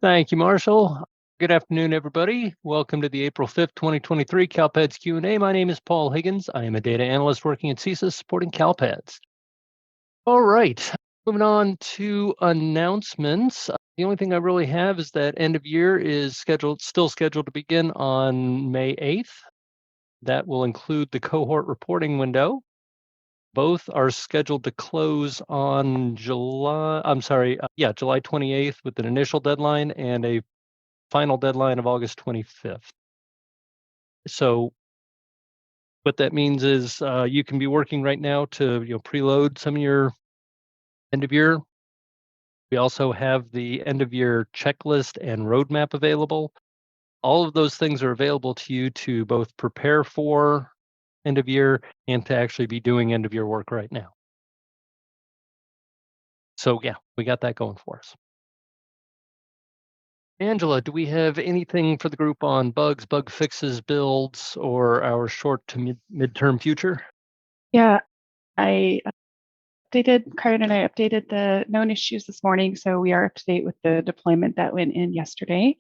Thank you, Marshall. Good afternoon, everybody. Welcome to the April 5th, 2023 CALPADS Q A. My name is Paul Higgins. I am a data analyst working at CSIS supporting CALPADS. All right, moving on to announcements. The only thing I really have is that end of year is still scheduled to begin on May 8th. That will include the cohort reporting window. Both are scheduled to close on July 28th with an initial deadline and a final deadline of August 25th. So what that means is you can be working right now to preload some of your end of year. We also have the end of year checklist and roadmap available. All of those things are available to you to both prepare for end of year and to actually be doing end of year work right now. So yeah, we got that going for us. Angela, do we have anything for the group on bugs, bug fixes, builds, or our short to midterm future? Yeah, Karen and I updated the known issues this morning, so we are up to date with the deployment that went in yesterday.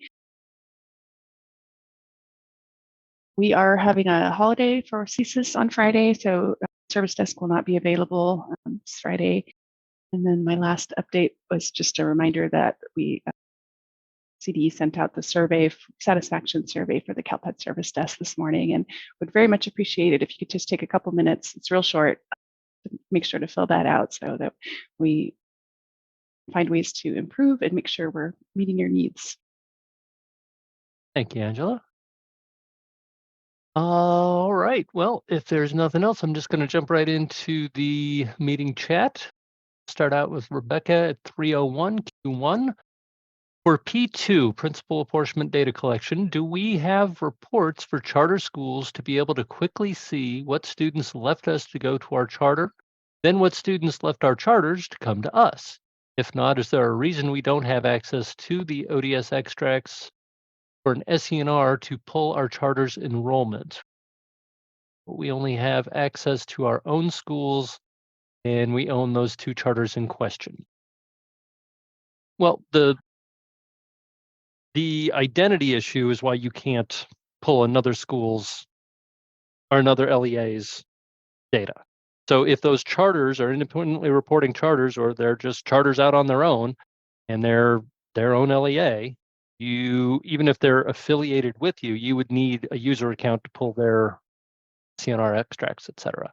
We are having a holiday for CSIS on Friday, so service desk will not be available this Friday. And then my last update was just a reminder that CD sent out the satisfaction survey for the CALPADS service desk this morning, and would very much appreciate it if you could just take a couple minutes. It's real short. Make sure to fill that out so that we find ways to improve and make sure we're meeting your needs. Thank you, Angela. All right. Well, if there's nothing else, I'm just going to jump right into the meeting chat. Start out with Rebecca at 301 Q1. For P2, Principal Apportionment Data Collection, do we have reports for charter schools to be able to quickly see what students left us to go to our charter, then what students left our charters to come to us? If not, is there a reason we don't have access to the ODS extracts for an SENR to pull our charter's enrollment? We only have access to our own schools, and we own those two charters in question. Well, the identity issue is why you can't pull another school's or another LEA's data. So if those charters are independently reporting charters, or they're just charters out on their own and they're their own LEA, even if they're affiliated with you, you would need a user account to pull their CNR extracts, etc.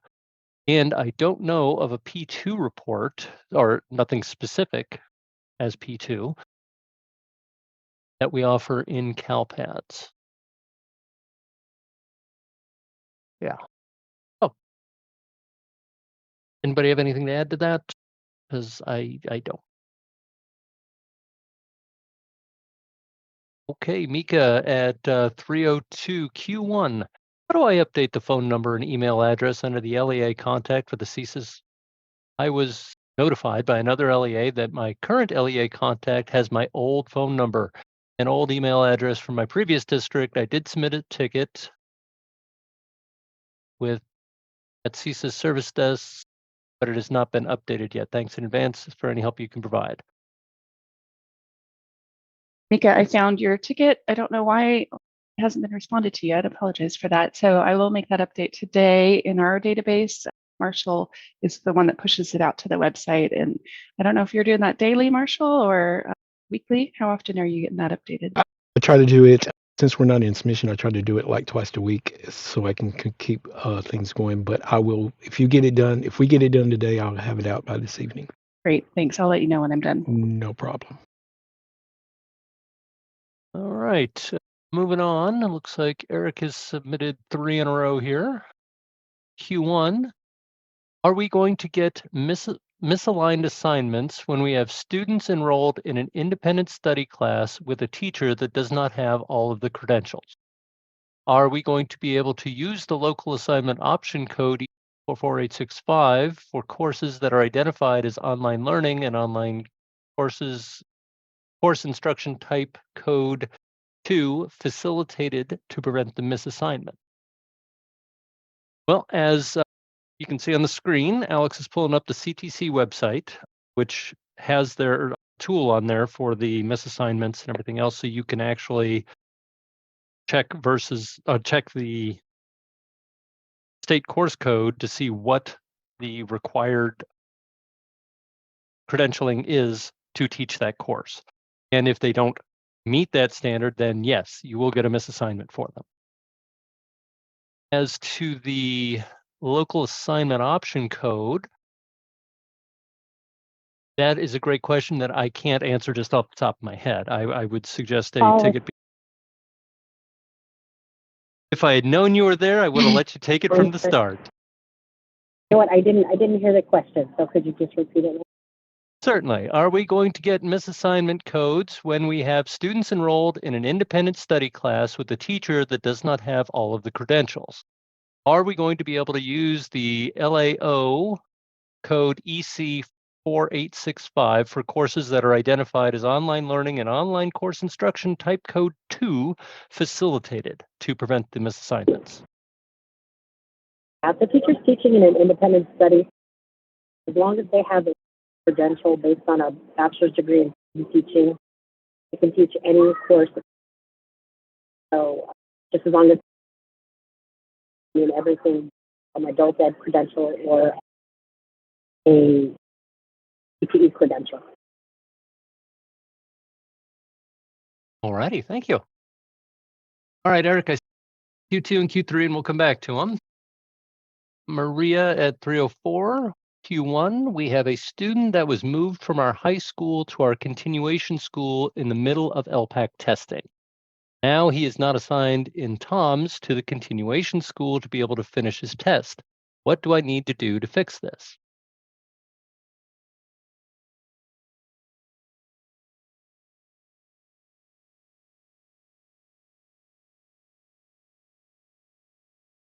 And I don't know of a P2 report, or nothing specific as P2, that we offer in CALPADS. Yeah. Oh. Anybody have anything to add to that? Because I don't. Okay, Mika at 302 Q1. How do I update the phone number and email address under the LEA contact for the CSIS? I was notified by another LEA that my current LEA contact has my old phone number, an old email address from my previous district. I did submit a ticket at CSIS service desk, but it has not been updated yet. Thanks in advance for any help you can provide. Mika, I found your ticket. I don't know why it hasn't been responded to yet. I apologize for that. So I will make that update today in our database. Marshall is the one that pushes it out to the website. And I don't know if you're doing that daily, Marshall, or weekly. How often are you getting that updated? I try to do it, since we're not in submission, I try to do it like twice a week so I can keep things going. But I will, if we get it done today, I'll have it out by this evening. Great, thanks. I'll let you know when I'm done. No problem. All right, moving on. It looks like Eric has submitted 3 in a row here. Q1, are we going to get misaligned assignments when we have students enrolled in an independent study class with a teacher that does not have all of the credentials? Are we going to be able to use the local assignment option code 44865 for courses that are identified as online learning and online course instruction type code 2 facilitated to prevent the misassignment? Well, as you can see on the screen, Alex is pulling up the CTC website, which has their tool on there for the misassignments and everything else, so you can actually check the state course code to see what the required credentialing is to teach that course. And if they don't meet that standard, then yes, you will get a misassignment for them. As to the local assignment option code, that is a great question that I can't answer just off the top of my head. I would suggest a ticket. If I had known you were there, I would have let you take it from the start. You know what? I didn't hear the question, so could you just repeat it? Certainly. Are we going to get misassignment codes when we have students enrolled in an independent study class with a teacher that does not have all of the credentials? Are we going to be able to use the LAO code EC 4865 for courses that are identified as online learning and online course instruction type code 2 facilitated to prevent the misassignments? If the teacher's teaching in an independent study, as long as they have a credential based on a bachelor's degree in teaching, they can teach any course. So just as long as everything from adult ed credential or a CTE credential. All righty, thank you. All right, Eric, I see Q2 and Q3, and we'll come back to them. Maria at 304. Q1, we have a student that was moved from our high school to our continuation school in the middle of LPAC testing. Now he is not assigned in TOMS to the continuation school to be able to finish his test. What do I need to do to fix this?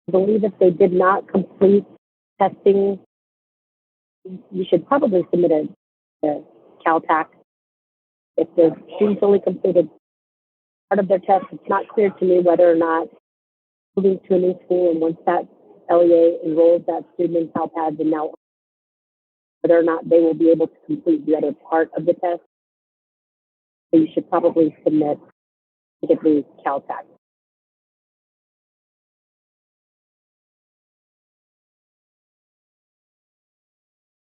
I believe if they did not complete testing, you should probably submit a CALPAC. If the students only completed part of their test, it's not clear to me whether or not moving to a new school and once that LEA enrolls that student in CALPADS and now whether or not they will be able to complete the other part of the test. So you should probably submit the CALPAC.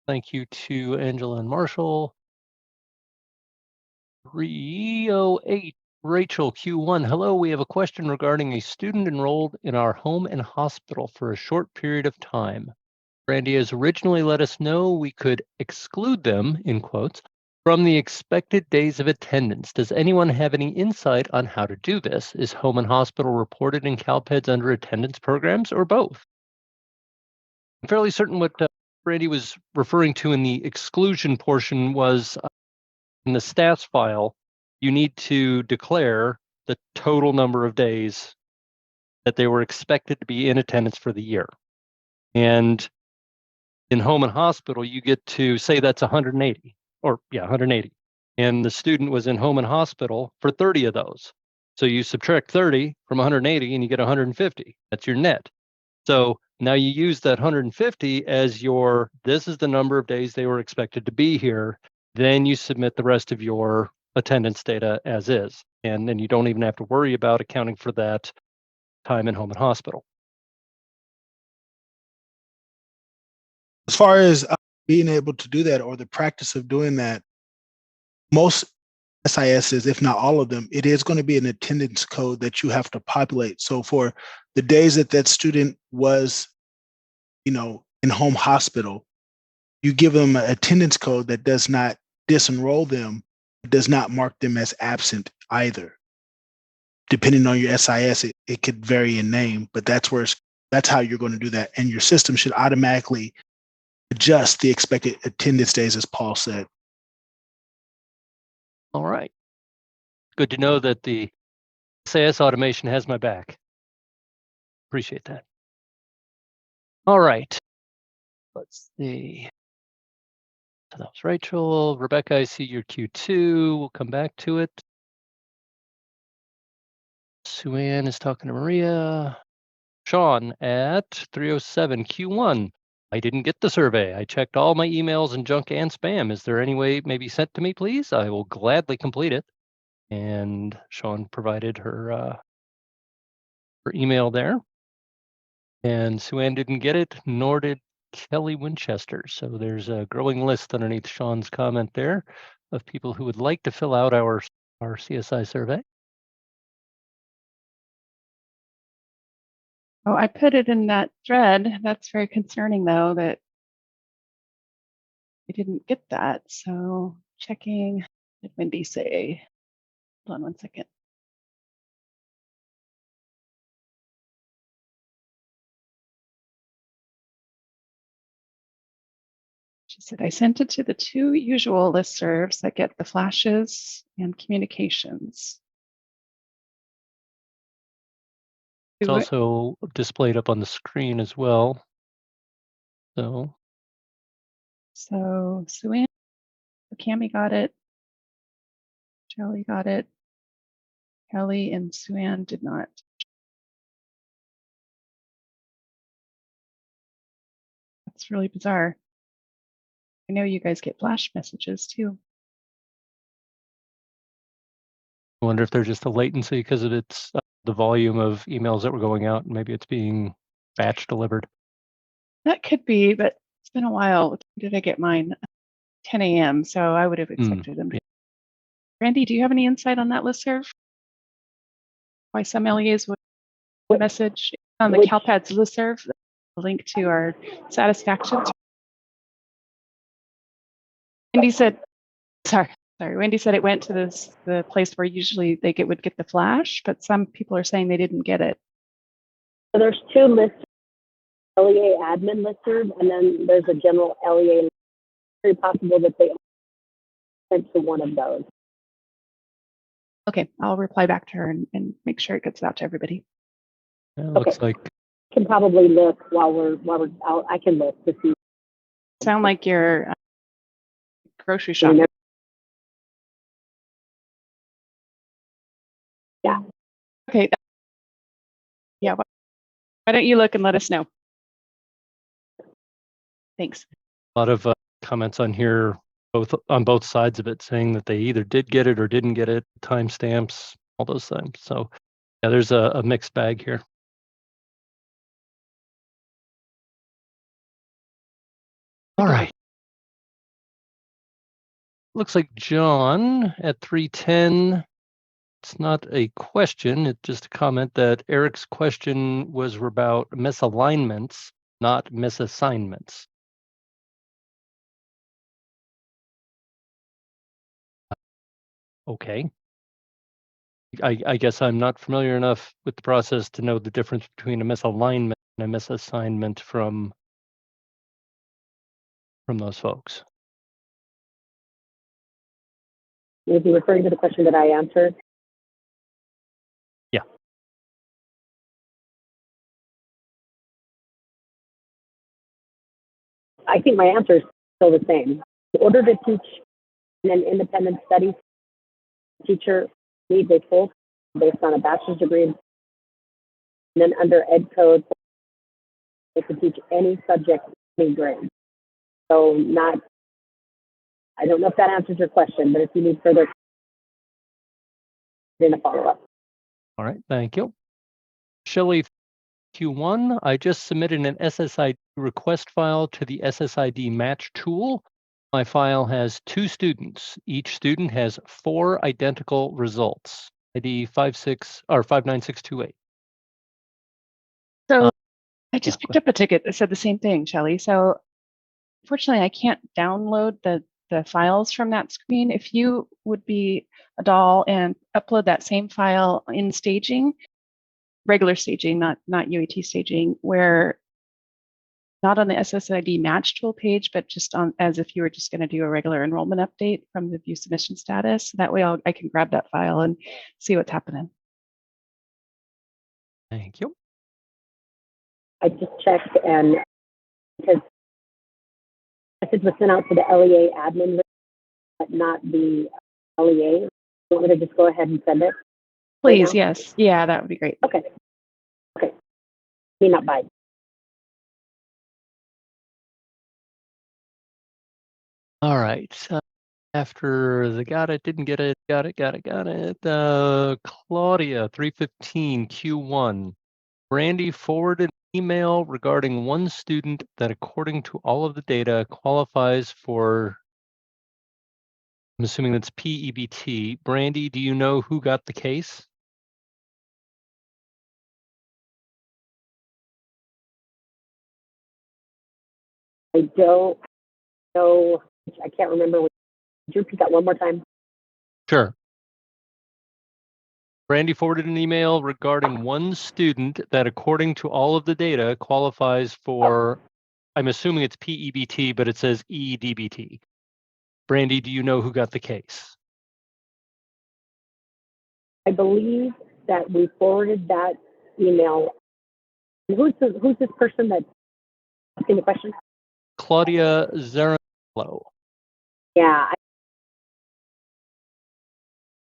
Thank you to Angela and Marshall. 308, Rachel, Q1. Hello, we have a question regarding a student enrolled in our home and hospital for a short period of time. Brandy has originally let us know we could exclude them, in quotes, from the expected days of attendance. Does anyone have any insight on how to do this? Is home and hospital reported in CALPADS under attendance programs or both? I'm fairly certain what Brandy was referring to in the exclusion portion was in the stats file, you need to declare the total number of days that they were expected to be in attendance for the year. And in home and hospital, you get to say that's 180, or 180. And the student was in home and hospital for 30 of those. So you subtract 30 from 180 and you get 150. That's your net. So now you use that 150 as this is the number of days they were expected to be here. Then you submit the rest of your attendance data as is. And then you don't even have to worry about accounting for that time in home and hospital. As far as being able to do that or the practice of doing that, most SISs, if not all of them, it is going to be an attendance code that you have to populate. So for the days that student was, in home hospital, you give them an attendance code that does not disenroll them, does not mark them as absent either. Depending on your SIS, it could vary in name, but that's how you're going to do that. And your system should automatically adjust the expected attendance days, as Paul said. All right. Good to know that the SIS automation has my back. Appreciate that. All right. Let's see. So that was Rachel. Rebecca, I see your Q2. We'll come back to it. Sue Ann is talking to Maria. Sean at 307 Q1. I didn't get the survey. I checked all my emails and junk and spam. Is there any way maybe sent to me, please? I will gladly complete it. And Sean provided her email there. And Sue Ann didn't get it, nor did Kelly Winchester. So there's a growing list underneath Sean's comment there of people who would like to fill out our CSI survey. Oh, I put it in that thread. That's very concerning, though, that I didn't get that. So checking, what did Wendy say? Hold on one second. She said, I sent it to the 2 usual listservs that get the flashes and communications. It's also displayed up on the screen as well. So Sue Ann, Cami got it. Shelley got it. Kelly and Sue Ann did not. That's really bizarre. I know you guys get flash messages too. I wonder if there's just a latency because of its the volume of emails that were going out, and maybe it's being batch delivered. That could be, but it's been a while. What time did I get mine? 10 a.m. So I would have expected them to. Yeah. Randy, do you have any insight on that listserv? Why some LEAs would message on the CALPADS listserv, a link to our satisfaction. Wendy said, sorry, Wendy said it went to the place where usually they would get the flash, but some people are saying they didn't get it. So there's 2 lists, LEA admin listserv, and then there's a general LEA. Very possible that they sent to one of those. Okay, I'll reply back to her and make sure it gets out to everybody. Yeah, looks like Can probably look while we're out. I can look to see. Sound like you're grocery shopping. Yeah. Okay. Yeah. Why don't you look and let us know? Thanks. a lot of comments on here, on both sides of it, saying that they either did get it or didn't get it, timestamps, all those things. So yeah, there's a mixed bag here. All right. Looks like John at 3:10. It's not a question, it's just a comment that Eric's question was about misalignments, not misassignments. Okay. I guess I'm not familiar enough with the process to know the difference between a misalignment and a misassignment from those folks. Is he referring to the question that I answered? Yeah. I think my answer is still the same. In order to teach in an independent study, teacher needs a full based on a bachelor's degree, and then under Ed Code, they can teach any subject, any grade. So I don't know if that answers your question, but if you need further, then a follow-up. All right, thank you. Shelley, Q1, I just submitted an SSID request file to the SSID match tool. My file has 2 students. Each student has 4 identical results, ID 59628. So I just picked up a ticket that said the same thing, Shelley. So unfortunately, I can't download the files from that screen. If you would be a doll and upload that same file in staging, regular staging, not UAT staging, where not on the SSID match tool page, but just on as if you were just going to do a regular enrollment update from the view submission status. That way I can grab that file and see what's happening. Thank you. I just checked, and because message was sent out to the LEA admin, but not the LEA, you want me to just go ahead and send it? Please, right yes. Yeah, that would be great. Okay. Me not by. All right. After the got it, didn't get it, got it. Claudia, 315 Q1. Brandy forwarded an email regarding one student that, according to all of the data, qualifies for, I'm assuming that's PEBT. Brandy, do you know who got the case? I don't know. I can't remember. Would you repeat that one more time? Sure. Brandy forwarded an email regarding one student that, according to all of the data, qualifies for, I'm assuming it's PEBT, but it says EDBT. Brandy, do you know who got the case? I believe that we forwarded that email. Who's this person that's asking the question? Claudia Zaranello. Yeah.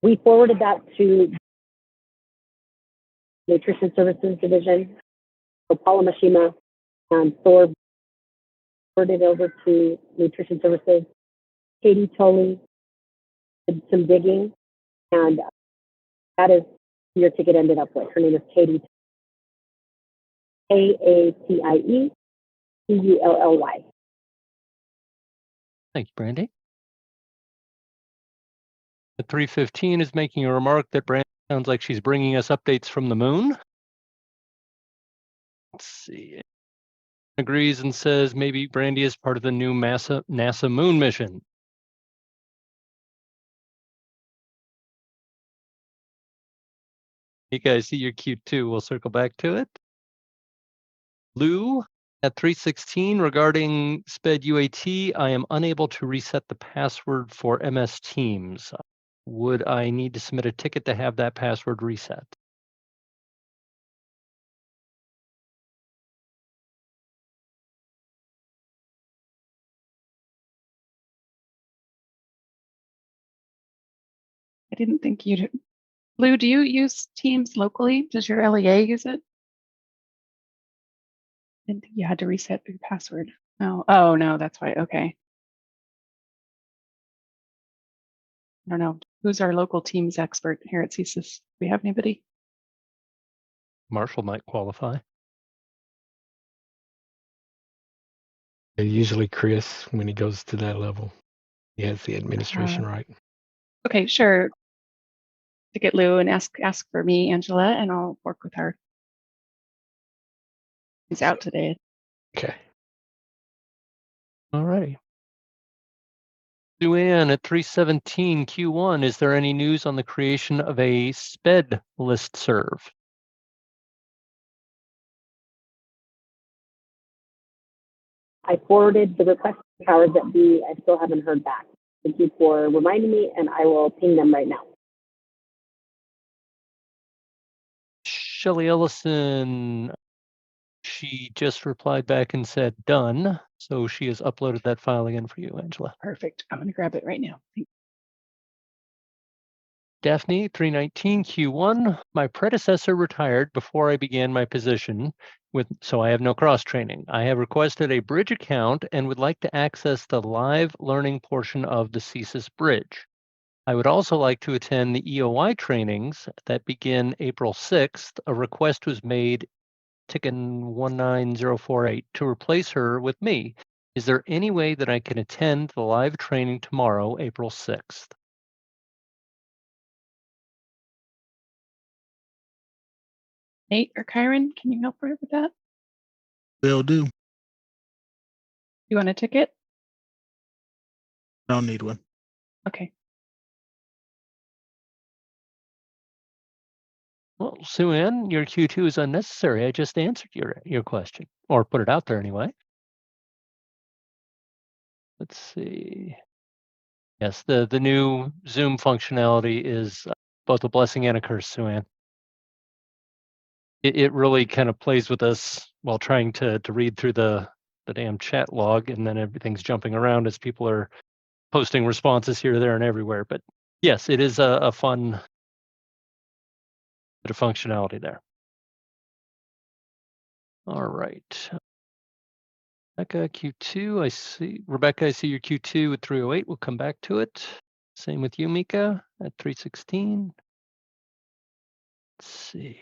We forwarded that to Nutrition Services Division. So Paula Mashima and Thor forwarded over to Nutrition Services. Katie Tolley did some digging, and that is who your ticket ended up with. Her name is Katie. KATIE CULLY. Thanks, Brandy. The 315 is making a remark that Brandy sounds like she's bringing us updates from the moon. Let's see. Agrees and says maybe Brandy is part of the new NASA moon mission. You guys see your cute too. We'll circle back to it. Lou at 316 regarding SPED UAT, I am unable to reset the password for MS Teams. Would I need to submit a ticket to have that password reset? I didn't think you'd. Lou, do you use Teams locally? Does your LEA use it? I didn't think you had to reset your password. No. Oh, no, that's why. Okay. I don't know. Who's our local Teams expert here at CSIS? Do we have anybody? Marshall might qualify. Usually Chris, when he goes to that level, he has the administration right. Okay, sure. To get Lou and ask for me, Angela, and I'll work with her. He's out today. Okay. All righty. Luann at 317 Q1, is there any news on the creation of a SPED listserv? I forwarded the request to powers that be. I still haven't heard back. Thank you for reminding me, and I will ping them right now. Shelly Ellison, she just replied back and said done. So she has uploaded that file again for you, Angela. Perfect. I'm going to grab it right now. Daphne, 319 Q1. My predecessor retired before I began my position, so I have no cross training. I have requested a bridge account and would like to access the live learning portion of the CSIS bridge. I would also like to attend the EOI trainings that begin April 6th. A request was made, ticket 19048, to replace her with me. Is there any way that I can attend the live training tomorrow, April 6th? Nate or Kyron, can you help her with that? Will do. You want a ticket? I don't need one. Okay. Well, Sue Ann, your Q2 is unnecessary. I just answered your question, or put it out there anyway. Let's see. Yes, the new Zoom functionality is both a blessing and a curse, Sue Ann. It really kind of plays with us while trying to read through the damn chat log, and then everything's jumping around as people are posting responses here, there, and everywhere. But yes, it is a fun bit of functionality there. All right. Rebecca, Q2. I see. Rebecca, I see your Q2 at 308. We'll come back to it. Same with you, Mika, at 316. Let's see.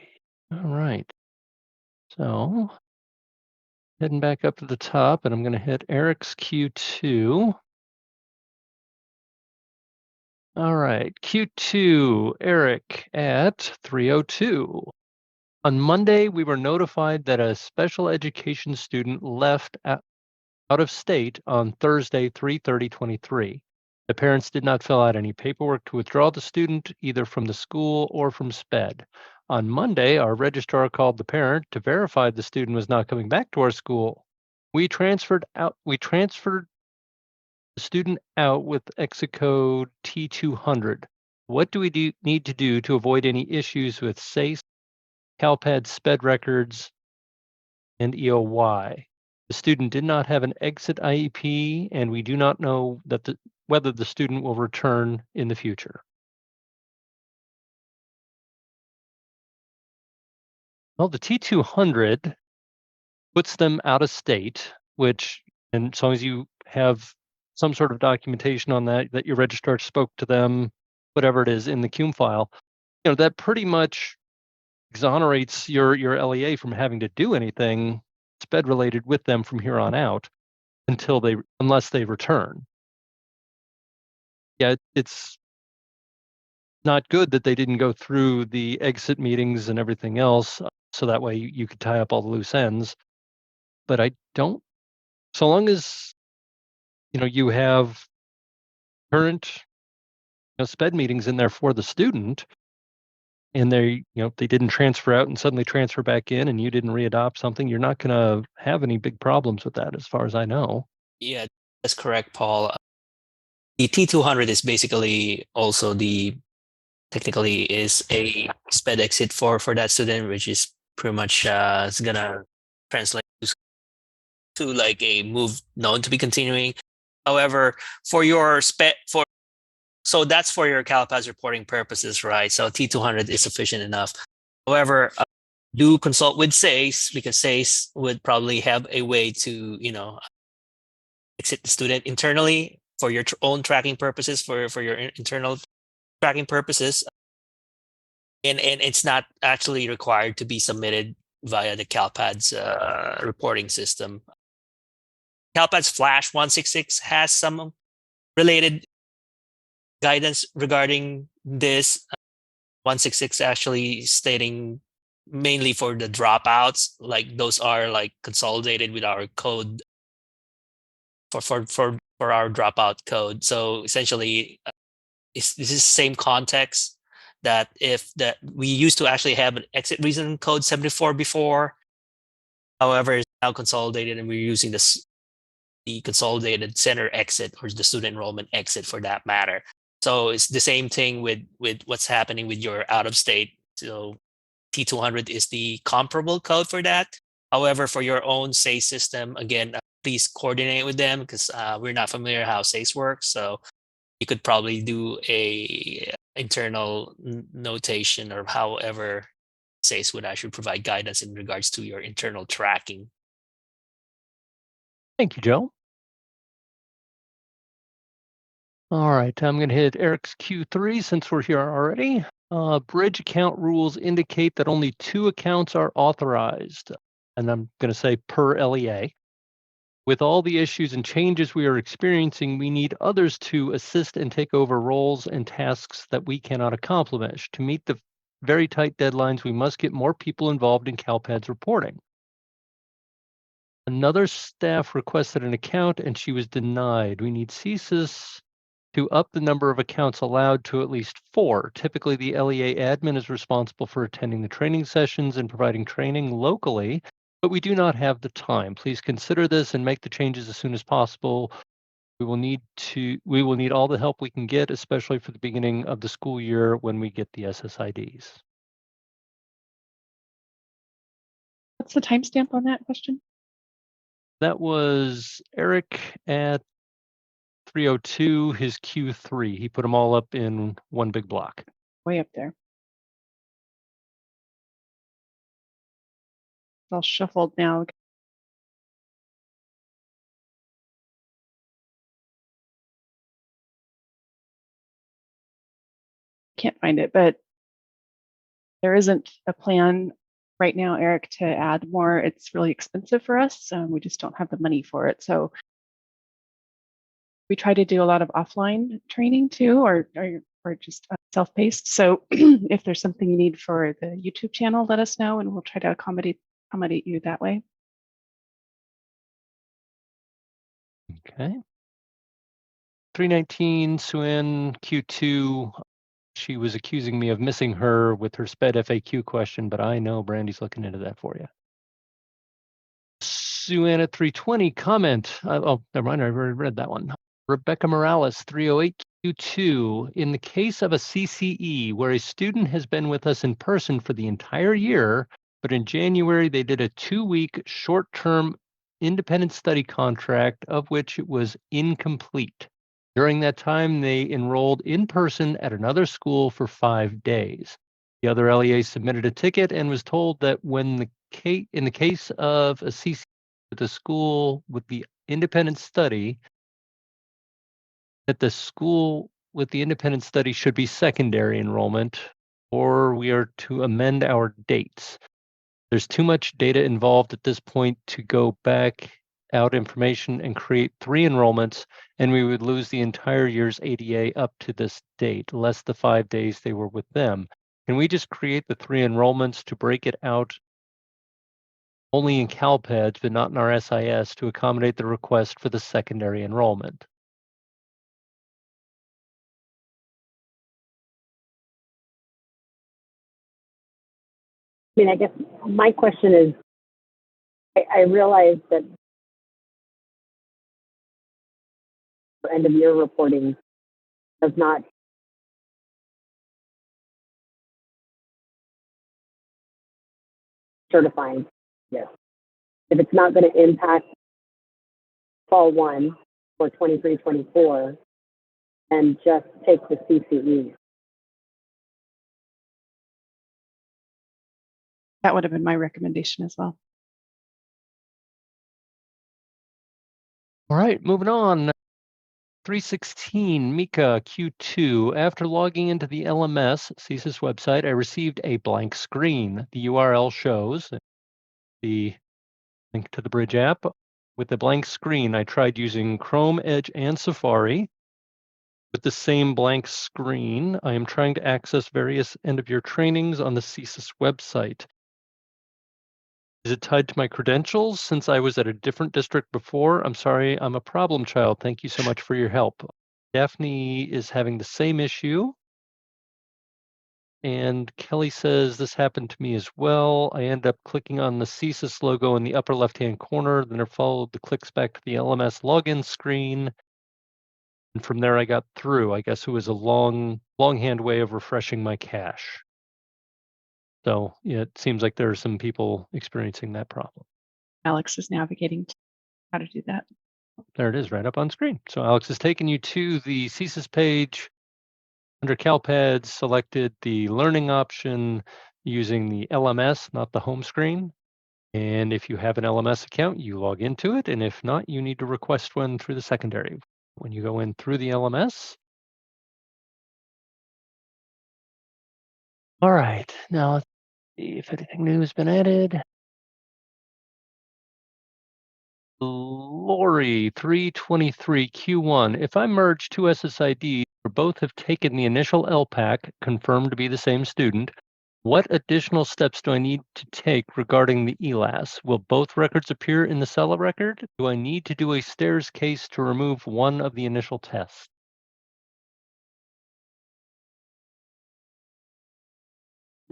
All right. So heading back up to the top, and I'm going to hit Eric's Q2. All right, Q2, Eric at 302. On Monday, we were notified that a special education student left out of state on Thursday, 3/30/23. The parents did not fill out any paperwork to withdraw the student either from the school or from SPED. On Monday, our registrar called the parent to verify the student was not coming back to our school. We transferred the student out with exit code T200. What do we need to do to avoid any issues with SACE, CALPADS SPED records, and EOY? The student did not have an exit IEP, and we do not know that whether the student will return in the future. Well, the T200 puts them out of state, which, and as long as you have some sort of documentation on that your registrar spoke to them, whatever it is in the CUME file, that pretty much exonerates your LEA from having to do anything SPED related with them from here on out unless they return. Yeah, it's not good that they didn't go through the exit meetings and everything else, so that way you could tie up all the loose ends. But I don't, so long as you have current SPED meetings in there for the student, and they didn't transfer out and suddenly transfer back in, and you didn't readopt something, you're not going to have any big problems with that, as far as I know. Yeah, that's correct, Paul. The T200 is basically also technically is a SPED exit for that student, which is pretty much is gonna translate to like a move known to be continuing. However, for your so that's for your CalPADS reporting purposes, right? So T200 is sufficient enough. However, do consult with SACE, because SACE would probably have a way to, exit the student internally for your own tracking purposes, for your internal tracking purposes. And it's not actually required to be submitted via the CalPADS reporting system. CalPADS Flash 166 has some related guidance regarding this. 166 actually stating mainly for the dropouts, like those are like consolidated with our code for our dropout code. So essentially, this is the same context that we used to actually have an exit reason code 74 before. However, it's now consolidated, and we're using the consolidated center exit, or the student enrollment exit for that matter. So it's the same thing with what's happening with your out of state. So T200 is the comparable code for that. However, for your own SACE system, again, please coordinate with them, because we're not familiar how SACE works. So you could probably do a internal notation, or however SACE would actually provide guidance in regards to your internal tracking. Thank you, Joe. All right, I'm going to hit Eric's Q3 since we're here already. Bridge account rules indicate that only 2 accounts are authorized, and I'm going to say per LEA. With all the issues and changes we are experiencing, we need others to assist and take over roles and tasks that we cannot accomplish. To meet the very tight deadlines, we must get more people involved in CalPADS reporting. Another staff requested an account, and she was denied. We need CSIS to up the number of accounts allowed to at least 4. Typically, the LEA admin is responsible for attending the training sessions and providing training locally, but we do not have the time. Please consider this and make the changes as soon as possible. We will need all the help we can get, especially for the beginning of the school year when we get the SSIDs. What's the timestamp on that question? That was Eric at 302, his Q3. He put them all up in one big block. Way up there. It's all shuffled now. can't find it, but there isn't a plan right now, Eric, to add more. It's really expensive for us. We just don't have the money for it. So we try to do a lot of offline training too, or just self-paced. So if there's something you need for the YouTube channel, let us know and we'll try to accommodate you that way. Okay. 319 Suen Q2. She was accusing me of missing her with her SPED FAQ question, but I know Brandy's looking into that for you. Suen at 320 comment. Oh, never mind. I already read that one. Rebecca Morales, 308 Q2. In the case of a CCE where a student has been with us in person for the entire year, but in January they did a 2-week short-term independent study contract of which it was incomplete. During that time, they enrolled in person at another school for 5 days. The other LEA submitted a ticket and was told that in the case of a CCE with a school with the independent study, that the school with the independent study should be secondary enrollment, or we are to amend our dates. There's too much data involved at this point to go back out information and create 3 enrollments, and we would lose the entire year's ADA up to this date, less the 5 days they were with them. Can we just create the 3 enrollments to break it out only in CALPADS, but not in our SIS, to accommodate the request for the secondary enrollment? I mean, I guess my question is, I realize that end of year reporting does not certifying this. If it's not going to impact fall 1 for 23-24, then just take the CCE. That would have been my recommendation as well. All right, moving on. 316 Mika Q2. After logging into the LMS CSIS website, I received a blank screen. The URL shows the link to the Bridge app. With the blank screen, I tried using Chrome, Edge, and Safari. With the same blank screen, I am trying to access various end-of-year trainings on the CSIS website. Is it tied to my credentials since I was at a different district before? I'm sorry, I'm a problem child. Thank you so much for your help. Daphne is having the same issue. And Kelly says this happened to me as well. I end up clicking on the CSIS logo in the upper left-hand corner, then I followed the clicks back to the LMS login screen. And from there I got through. I guess it was a longhand way of refreshing my cache. So yeah, it seems like there are some people experiencing that problem. Alex is navigating how to do that. There it is, right up on screen. So Alex has taken you to the CSIS page. Under CalPads, selected the learning option using the LMS, not the home screen. And if you have an LMS account, you log into it. And if not, you need to request one through the secondary. When you go in through the LMS. All right, now let's see if anything new has been added. Lori, 323 Q1. If I merge 2 SSIDs where both have taken the initial LPAC, confirmed to be the same student, what additional steps do I need to take regarding the ELAS? Will both records appear in the CELA record? Do I need to do a stairs case to remove one of the initial tests?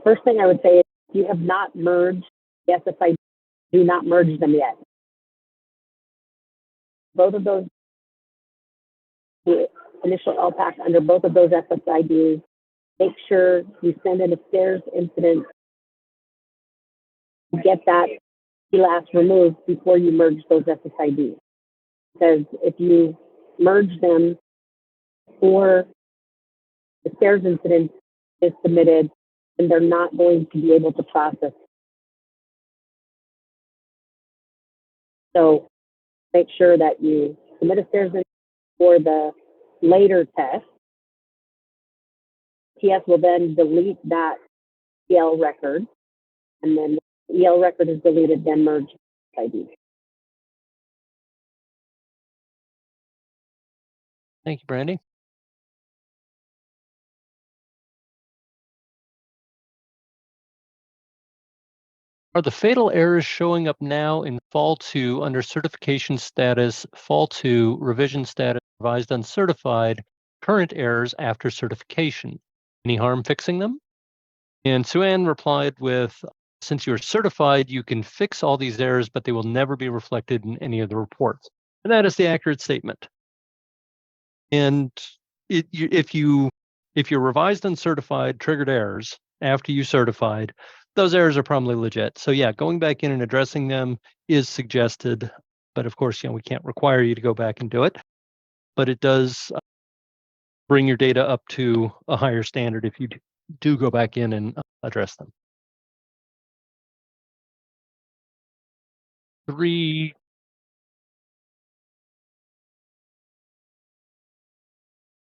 First thing I would say is if you have not merged the SSID, do not merge them yet. Both of those, the initial LPAC under both of those SSIDs, make sure you send in a stairs incident to get that ELAS removed before you merge those SSIDs. Because if you merge them before the stairs incident is submitted, then they're not going to be able to process. So make sure that you submit a stairs incident for the later test. TS will then delete that EL record, and then the EL record is deleted, then merge ID. Thank you, Brandy. Are the fatal errors showing up now in Fall 2 under certification status, Fall 2, revision status, revised uncertified, current errors after certification? Any harm fixing them? And Sue-Ann replied with, since you're certified, you can fix all these errors, but they will never be reflected in any of the reports. And that is the accurate statement. And if your revised uncertified triggered errors after you certified, those errors are probably legit. So yeah, going back in and addressing them is suggested, but of course, we can't require you to go back and do it. But it does bring your data up to a higher standard if you do go back in and address them. 3.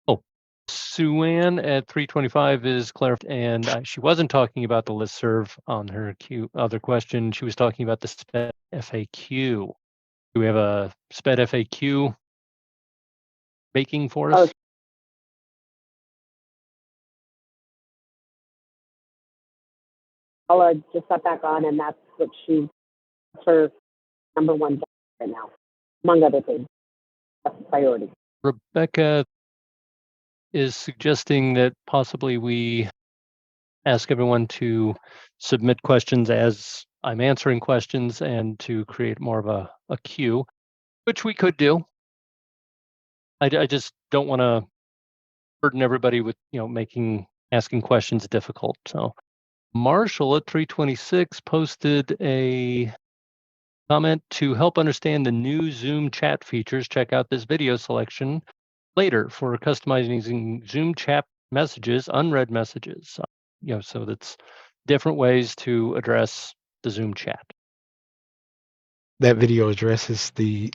Oh, Sue-Ann at 325 is clarified, and she wasn't talking about the listserv on her other question. She was talking about the SPED FAQ. Do we have a SPED FAQ making for us? Paula just got back on, and that's what her number one job right now, among other things. That's a priority. Rebecca is suggesting that possibly we ask everyone to submit questions as I'm answering questions and to create more of a queue, which we could do. I just don't want to burden everybody with asking questions difficult. So Marshall at 326 posted a comment to help understand the new Zoom chat features. Check out this video selection later for customizing using Zoom chat messages, unread messages. So that's different ways to address the Zoom chat. That video addresses the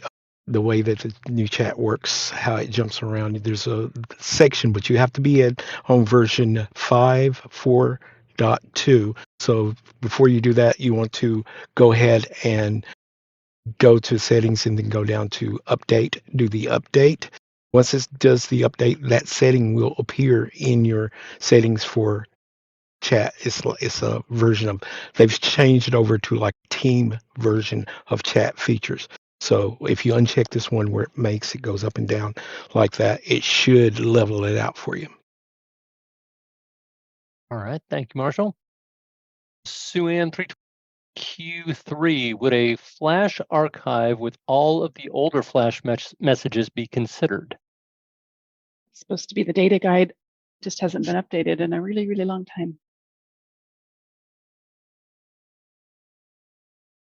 way that the new chat works, how it jumps around. There's a section, but you have to be on version 5.4.2. So before you do that, you want to go ahead and go to settings and then go down to update, do the update. Once it does the update, that setting will appear in your settings for chat. It's a version of, they've changed it over to like team version of chat features. So if you uncheck this one where it goes up and down like that, it should level it out for you. All right, thank you, Marshall. Sue-Ann, Q3, would a Flash archive with all of the older Flash messages be considered? It's supposed to be the data guide, just hasn't been updated in a really, really long time.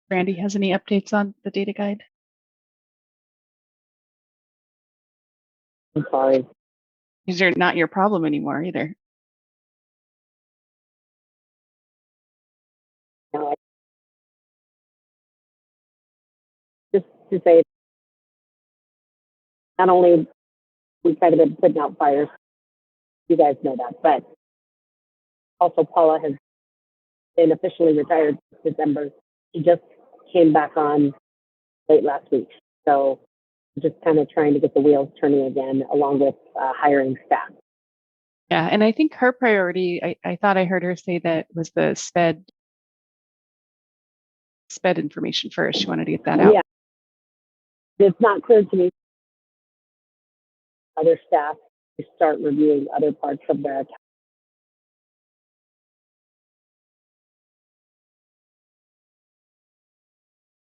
Brandy has any updates on the data guide? I'm sorry. These are not your problem anymore either. No, just to say, not only we kind of been putting out fires, you guys know that, but also Paula has been officially retired this December. She just came back on late last week. So just kind of trying to get the wheels turning again, along with hiring staff. Yeah, and I think her priority, I thought I heard her say that was the sped information first. She wanted to get that out. Yeah. It's not clear to me other staff to start reviewing other parts of their account.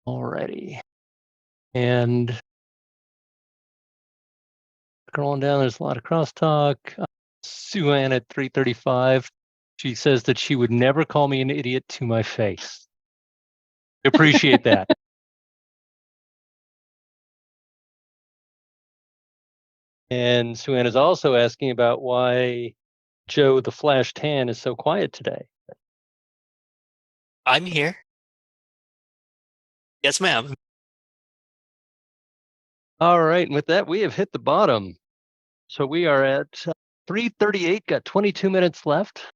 Alrighty. And scrolling down, there's a lot of crosstalk. Sue-Ann at 335, she says that she would never call me an idiot to my face. Appreciate that. And Sue-Ann is also asking about why Joe the Flash Tan is so quiet today. I'm here. Yes, ma'am. All right, and with that, we have hit the bottom. So we are at 3:38, got 22 minutes left.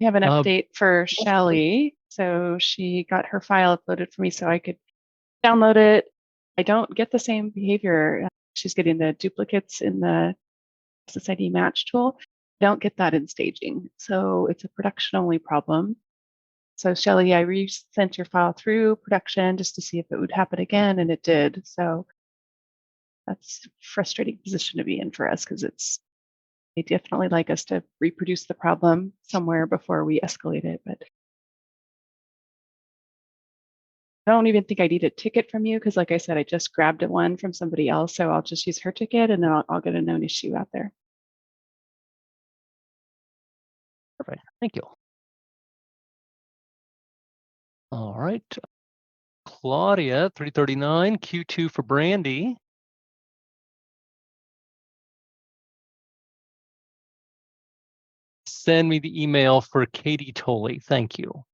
We have an update for Shelly. So she got her file uploaded for me so I could download it. I don't get the same behavior. She's getting the duplicates in the SSID match tool. I don't get that in staging. So it's a production only problem. So Shelly, I resent your file through production just to see if it would happen again, and it did. So that's a frustrating position to be in for us because they definitely like us to reproduce the problem somewhere before we escalate it. But I don't even think I need a ticket from you because, like I said, I just grabbed one from somebody else. So I'll just use her ticket and then I'll get a known issue out there. Perfect. Thank you. All right. Claudia, 339, Q2 for Brandy. Send me the email for Katie Tolley. Thank you.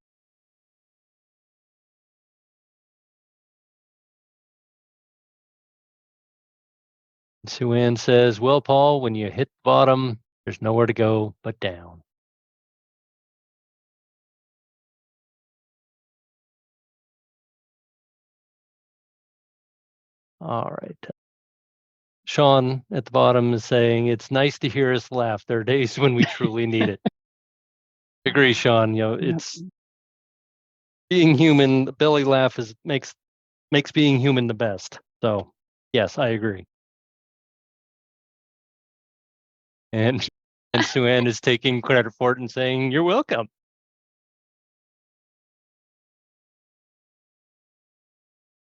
Sue Ann says, well, Paul, when you hit the bottom, there's nowhere to go but down. All right. Sean at the bottom is saying, it's nice to hear us laugh. There are days when we truly need it. Agree, Sean. You know, it's being human. The belly laugh makes being human the best. So yes, I agree. And Sue Ann is taking credit for it and saying, you're welcome.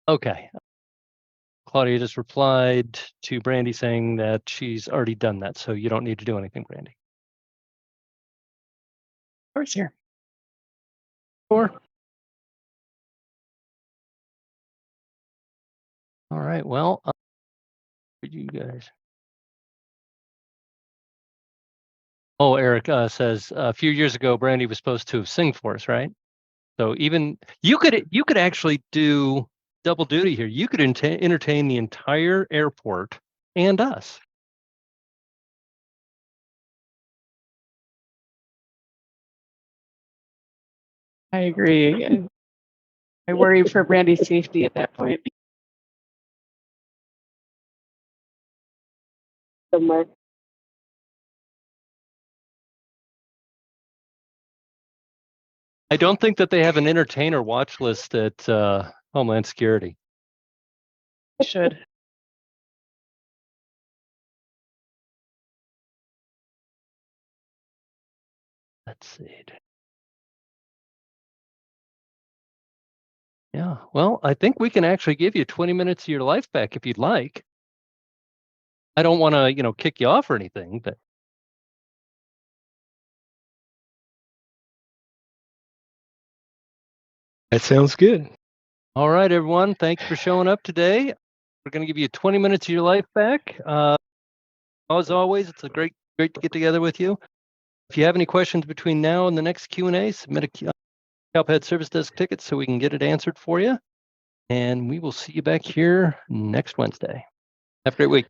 Okay. Claudia just replied to Brandy saying that she's already done that, so you don't need to do anything, Brandy. Of course, here. Sure. All right. Well, you guys. Oh, Eric says a few years ago, Brandy was supposed to sing for us, right? So even you could actually do double duty here. You could entertain the entire airport and us. I agree. I worry for Brandy's safety at that point. Somewhere. I don't think that they have an entertainer watch list at Homeland Security. I should. Let's see. Yeah, well, I think we can actually give you 20 minutes of your life back if you'd like. I don't want to, kick you off or anything, but. That sounds good. All right, everyone. Thanks for showing up today. We're going to give you 20 minutes of your life back. As always, it's great to get together with you. If you have any questions between now and the next Q&A, submit a CalPADS Service Desk ticket so we can get it answered for you. And we will see you back here next Wednesday. Have a great week.